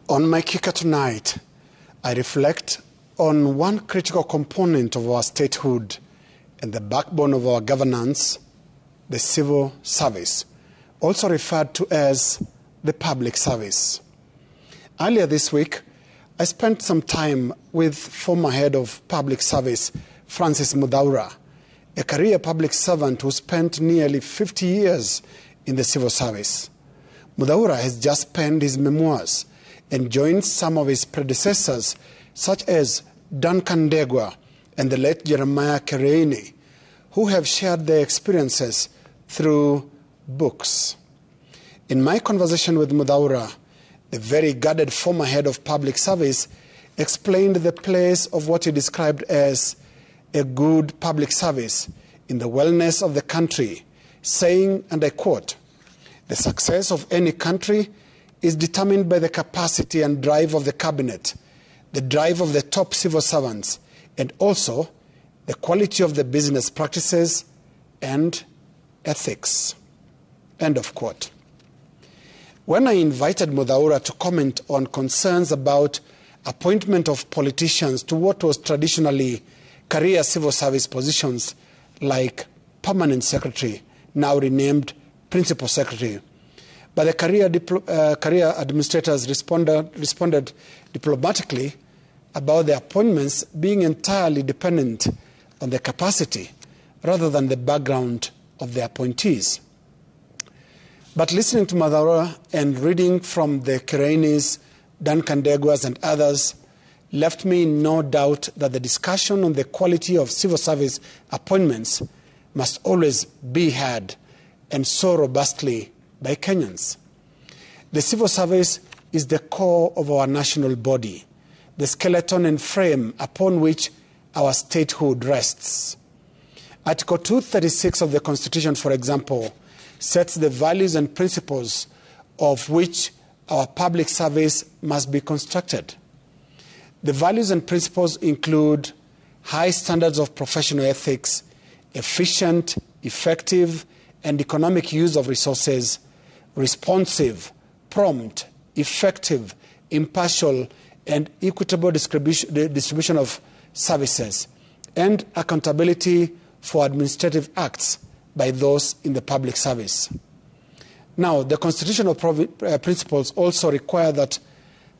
On my kicker tonight, I reflect on one critical component of our statehood and the backbone of our governance, the civil service, also referred to as the public service. Earlier this week, I spent some time with former head of public service, Francis Muthaura, a career public servant who spent nearly 50 years in the civil service. Muthaura has just penned his memoirs and joined some of his predecessors, such as Duncan Ndegwa and the late Jeremiah Kiereini, who have shared their experiences through books. In my conversation with Muthaura, the very guarded former head of public service explained the place of what he described as a good public service in the wellness of the country, saying, and I quote, "The success of any country is determined by the capacity and drive of the cabinet, the drive of the top civil servants, and also the quality of the business practices and ethics." End of quote. When I invited Muthaura to comment on concerns about appointment of politicians to what was traditionally career civil service positions like permanent secretary, now renamed principal secretary, but the career administrators responded diplomatically about the appointments being entirely dependent on the capacity rather than the background of the appointees. But listening to Muthaura and reading from the Kiereinis, Duncan Ndegwas and others left me in no doubt that the discussion on the quality of civil service appointments must always be had, and so robustly, by Kenyans. The civil service is the core of our national body, the skeleton and frame upon which our statehood rests. Article 236 of the Constitution, for example, sets the values and principles of which our public service must be constructed. The values and principles include high standards of professional ethics, efficient, effective, and economic use of resources, responsive, prompt, effective, impartial, and equitable distribution of services, and accountability for administrative acts by those in the public service. Now, the constitutional principles also require that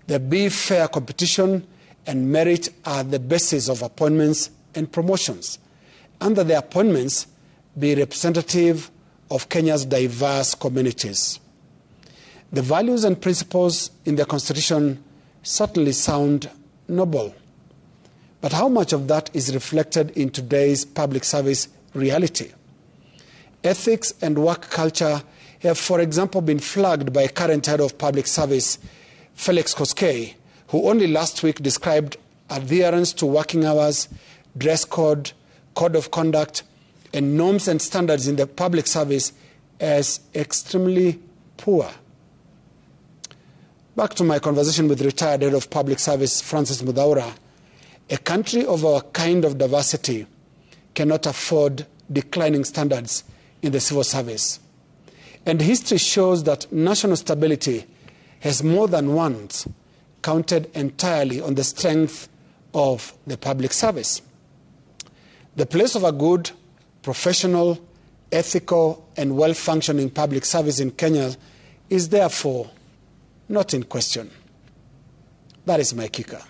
there be fair competition and merit are the basis of appointments and promotions, and that the appointments be representative of Kenya's diverse communities. The values and principles in the Constitution certainly sound noble, but how much of that is reflected in today's public service reality? Ethics and work culture have, for example, been flagged by current head of public service, Felix Koskei, who only last week described adherence to working hours, dress code, code of conduct, and norms and standards in the public service as extremely poor. Back to my conversation with retired head of public service, Francis Muthaura, a country of our kind of diversity cannot afford declining standards in the civil service. And history shows that national stability has more than once counted entirely on the strength of the public service. The place of a good, professional, ethical, and well-functioning public service in Kenya is therefore not in question. That is my kicker.